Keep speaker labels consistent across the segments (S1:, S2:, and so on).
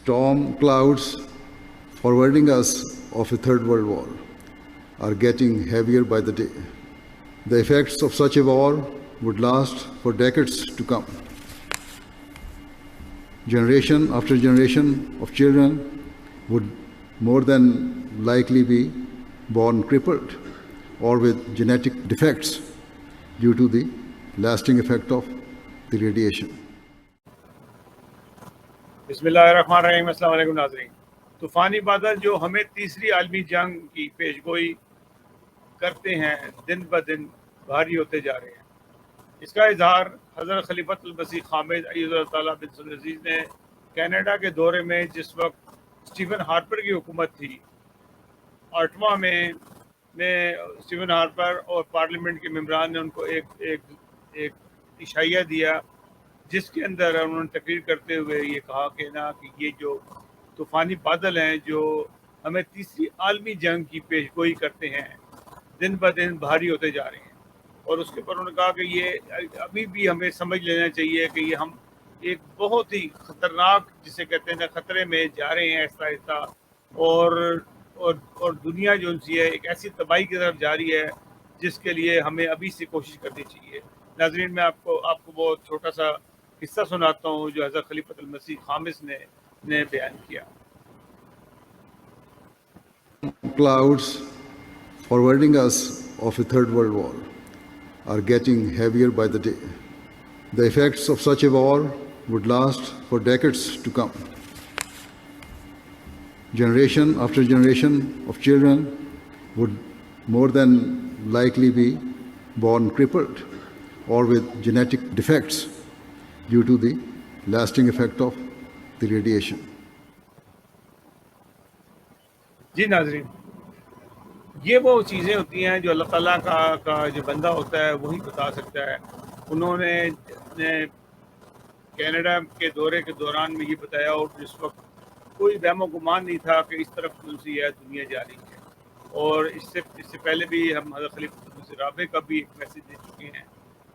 S1: Storm clouds forwarding us of a third world war are getting heavier by the day. The effects of such a war would last for decades to come. Generation after generation of children would more than likely be born crippled or with genetic defects due to the lasting effect of the radiation.
S2: बिस्मिल्लाहिर्रहमानिर्रहीम। अस्सलाम वालेकुम नाज़रीन। तूफानी बादल जो हमें तीसरी आलमी जंग की पेशगोई करते हैं दिन ब दिन भारी होते जा रहे हैं। इसका इजहार हज़रत खलीफत المسيح الخامس अज़ीज़ ने कनाडा के दौरे में जिस वक्त स्टीफन हार्पर की हुकूमत थी, ऑटवा में स्टीफन हार्पर और पार्लियामेंट के मेंबरान ने उनको एक इशाया दिया जिसके अंदर उन्होंने तकरीर करते हुए ये कहा कि ये जो तूफानी बादल हैं जो हमें तीसरी आलमी जंग की पेशगोई करते हैं दिन ब दिन भारी होते जा रहे हैं। और उसके ऊपर उन्होंने कहा कि ये अभी भी हमें समझ लेना चाहिए कि ये हम एक बहुत ही ख़तरनाक जिसे कहते हैं ख़तरे में जा रहे हैं आहिस्ता आहिस्ता, और दुनिया जो सी है एक ऐसी तबाही की तरफ जा रही है जिसके लिए हमें अभी से कोशिश करनी चाहिए। नाज़रीन, मैं आपको बहुत छोटा सा किस्सा सुनाता हूँ जो हज़रत खलीफत المسيح الخامس ने बयान किया।
S1: Clouds forwarding us of a third world war are getting heavier by the day. The effects of such a war would last for decades to come. Generation after generation of children would more than likely be born crippled or with genetic defects due to the lasting effect of the radiation.
S2: जी नाज़रीन, ये वो चीज़ें होती हैं जो अल्लाह ताला का जो बंदा होता है वही बता सकता है। उन्होंने कनाडा के दौरे के दौरान में ये बताया और जिस वक्त कोई वहमो गुमान नहीं था कि इस तरफ सी है दुनिया जा रही है। और इससे पहले भी हम हज़रत खलीफा राबे का भी एक मैसेज दे चुके हैं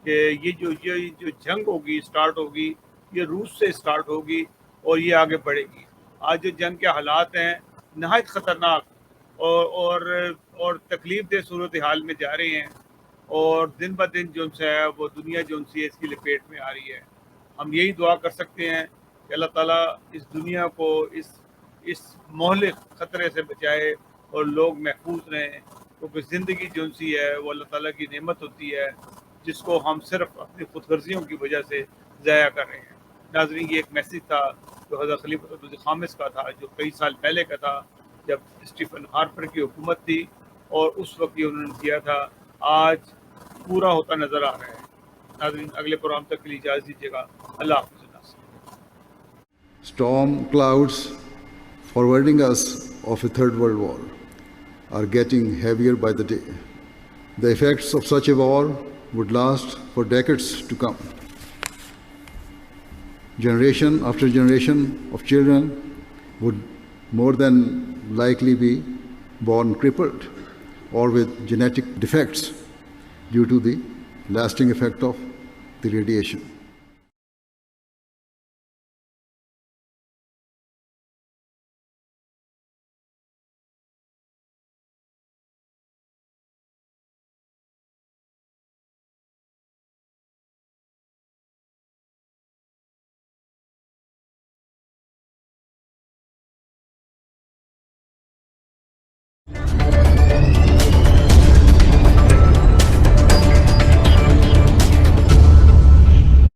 S2: कि ये जो जंग होगी स्टार्ट होगी ये रूस से स्टार्ट होगी और ये आगे बढ़ेगी। आज जो जंग के हालात हैं नहायत ख़तरनाक और तकलीफ दह सूरत हाल में जा रहे हैं और दिन ब दिन जो है वो दुनिया जो सी है इसकी लपेट में आ रही है। हम यही दुआ कर सकते हैं कि अल्लाह ताला इस दुनिया को इस मोहलिक ख़तरे से बचाए और लोग महफूज रहें, क्योंकि ज़िंदगी जो सी है वो अल्लाह ताला की नेमत होती है जिसको हम सिर्फ अपनी खुदगर्जियों की वजह से ज़ाया कर रहे हैं। नाज़रीन, ये एक मैसेज था जो हज़रत खलीफत الخامس का था जो कई साल पहले का था जब स्टीफन हार्पर की हुकूमत थी और उस वक्त ये उन्होंने किया था। आज पूरा होता नज़र आ रहा है। नाज़रीन, अगले प्रोग्राम तक के लिए इजाज़त दीजिएगा। अल्लाह हाफ़िज़।
S1: Storm clouds forwarding us of a third world war are getting heavier by the day. The effects of such a war would last for decades to come. Generation after generation of children would more than likely be born crippled or with genetic defects due to the lasting effect of the radiation.